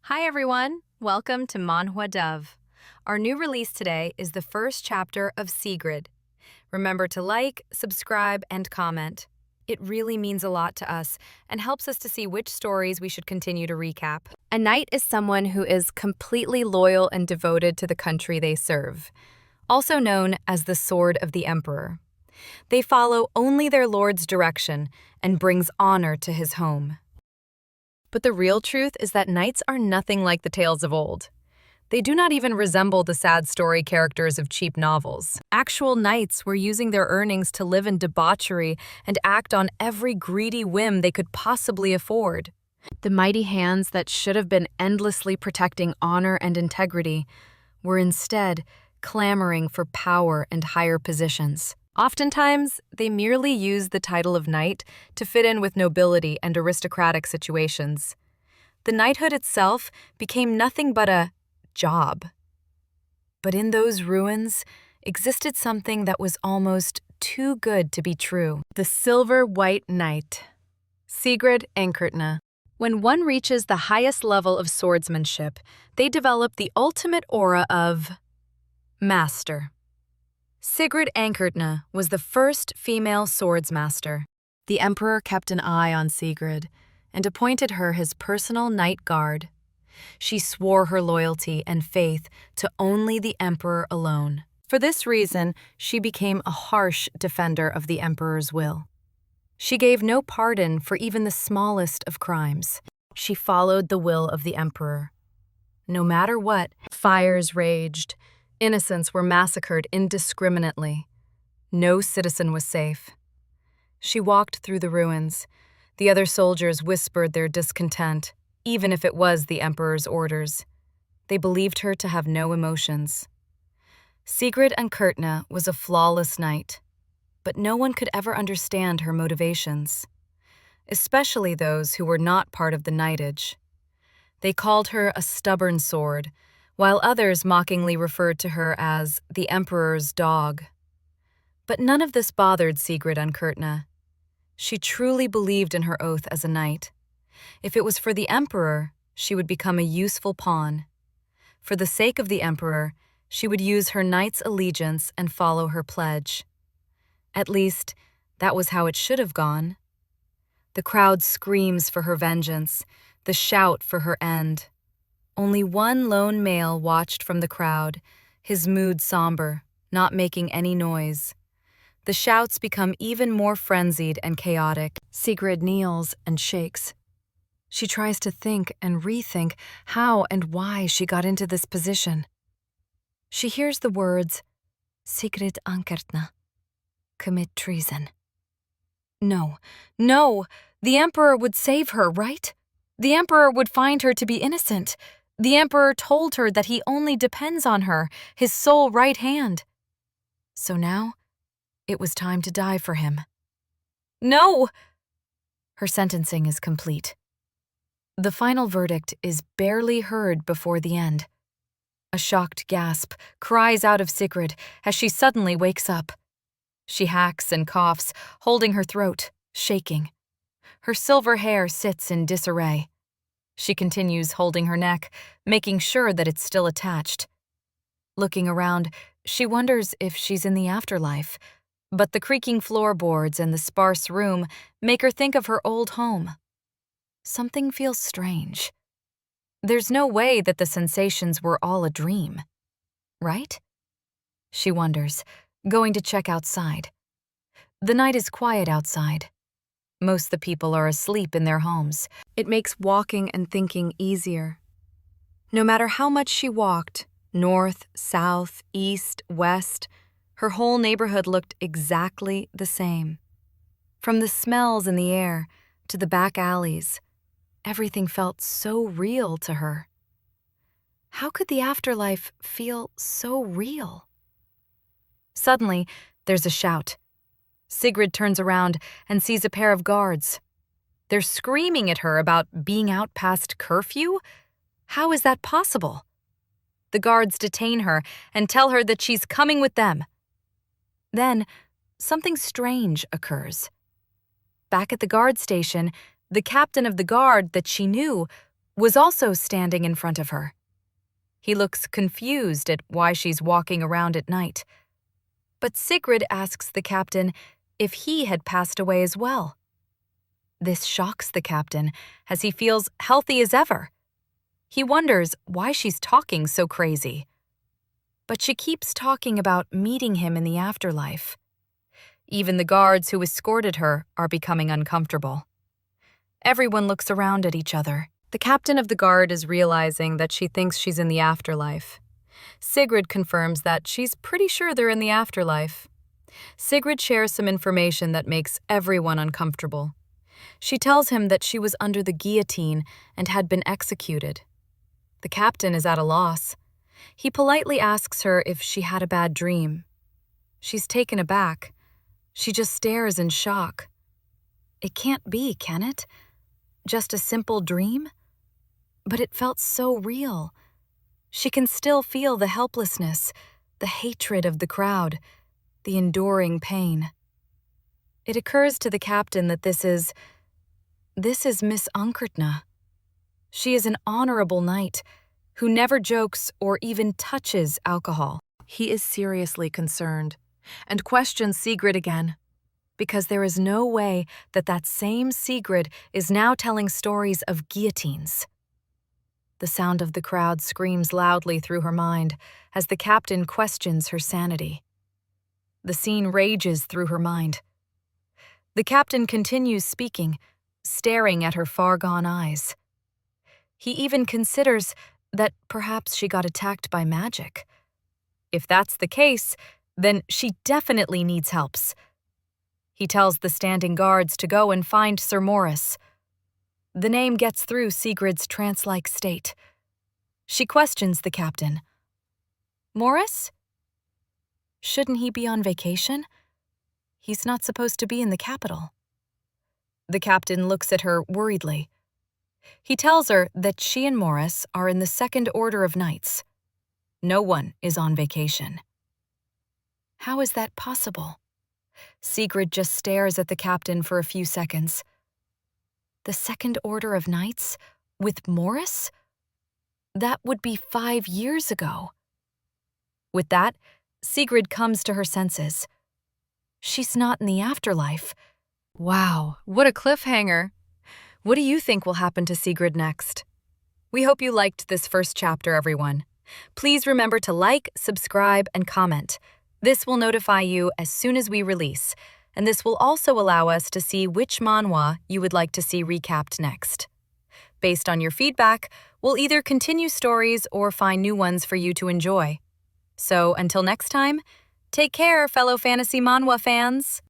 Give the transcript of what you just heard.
Hi everyone, welcome to Manhwa Dove. Our new release today is the first chapter of Sigrid. Remember to like, subscribe, and comment. It really means a lot to us and helps us to see which stories we should continue to recap. A knight is someone who is completely loyal and devoted to the country they serve, also known as the Sword of the Emperor. They follow only their lord's direction and brings honor to his home. But the real truth is that knights are nothing like the tales of old. They do not even resemble the sad story characters of cheap novels. Actual knights were using their earnings to live in debauchery and act on every greedy whim they could possibly afford. The mighty hands that should have been endlessly protecting honor and integrity were instead clamoring for power and higher positions. Oftentimes, they merely used the title of knight to fit in with nobility and aristocratic situations. The knighthood itself became nothing but a job. But in those ruins existed something that was almost too good to be true. The Silver-White Knight, Sigrid Ankertna. When one reaches the highest level of swordsmanship, they develop the ultimate aura of master. Sigrid Ankertna was the first female swordsmaster. The emperor kept an eye on Sigrid and appointed her his personal knight guard. She swore her loyalty and faith to only the emperor alone. For this reason, she became a harsh defender of the emperor's will. She gave no pardon for even the smallest of crimes. She followed the will of the emperor. No matter what, fires raged. Innocents were massacred indiscriminately. No citizen was safe. She walked through the ruins. The other soldiers whispered their discontent, even if it was the emperor's orders. They believed her to have no emotions. Sigrid Ankertna was a flawless knight, but no one could ever understand her motivations, especially those who were not part of the knightage. They called her a stubborn sword, while others mockingly referred to her as the emperor's dog. But none of this bothered Sigrid Ankertna. She truly believed in her oath as a knight. If it was for the emperor, she would become a useful pawn. For the sake of the emperor, she would use her knight's allegiance and follow her pledge. At least, that was how it should have gone. The crowd screams for her vengeance, the shout for her end. Only one lone male watched from the crowd, his mood somber, not making any noise. The shouts become even more frenzied and chaotic. Sigrid kneels and shakes. She tries to think and rethink how and why she got into this position. She hears the words, Sigrid Ankertna, commit treason. No, the emperor would save her, right? The emperor would find her to be innocent. The emperor told her that he only depends on her, his sole right hand. So now, it was time to die for him. No! Her sentencing is complete. The final verdict is barely heard before the end. A shocked gasp cries out of Sigrid as she suddenly wakes up. She hacks and coughs, holding her throat, shaking. Her silver hair sits in disarray. She continues holding her neck, making sure that it's still attached. Looking around, she wonders if she's in the afterlife, but the creaking floorboards and the sparse room make her think of her old home. Something feels strange. There's no way that the sensations were all a dream, right? She wonders, going to check outside. The night is quiet outside. Most of the people are asleep in their homes. It makes walking and thinking easier. No matter how much she walked, north, south, east, west, her whole neighborhood looked exactly the same. From the smells in the air to the back alleys, everything felt so real to her. How could the afterlife feel so real? Suddenly, there's a shout. Sigrid turns around and sees a pair of guards. They're screaming at her about being out past curfew? How is that possible? The guards detain her and tell her that she's coming with them. Then, something strange occurs. Back at the guard station, the captain of the guard that she knew was also standing in front of her. He looks confused at why she's walking around at night. But Sigrid asks the captain if he had passed away as well. This shocks the captain, as he feels healthy as ever. He wonders why she's talking so crazy. But she keeps talking about meeting him in the afterlife. Even the guards who escorted her are becoming uncomfortable. Everyone looks around at each other. The captain of the guard is realizing that she thinks she's in the afterlife. Sigrid confirms that she's pretty sure they're in the afterlife. Sigrid shares some information that makes everyone uncomfortable. She tells him that she was under the guillotine and had been executed. The captain is at a loss. He politely asks her if she had a bad dream. She's taken aback. She just stares in shock. It can't be, can it? Just a simple dream? But it felt so real. She can still feel the helplessness, the hatred of the crowd, the enduring pain. It occurs to the captain that this is Miss Unkertna. She is an honorable knight who never jokes or even touches alcohol. He is seriously concerned and questions Sigrid again, because there is no way that same Sigrid is now telling stories of guillotines. The sound of the crowd screams loudly through her mind as the captain questions her sanity. The scene rages through her mind. The captain continues speaking, staring at her far-gone eyes. He even considers that perhaps she got attacked by magic. If that's the case, then she definitely needs helps. He tells the standing guards to go and find Sir Morris. The name gets through Sigrid's trance-like state. She questions the captain. Morris? Shouldn't he be on vacation? He's not supposed to be in the capital. The captain looks at her worriedly. He tells her that she and Morris are in the second order of knights. No one is on vacation. How is that possible? Sigrid just stares at the captain for a few seconds. The second order of knights? With Morris? That would be 5 years ago. With that, Sigrid comes to her senses. She's not in the afterlife. Wow, what a cliffhanger. What do you think will happen to Sigrid next? We hope you liked this first chapter, everyone. Please remember to like, subscribe, and comment. This will notify you as soon as we release, and this will also allow us to see which manhwa you would like to see recapped next. Based on your feedback, we'll either continue stories or find new ones for you to enjoy. So until next time, take care, fellow fantasy manhwa fans!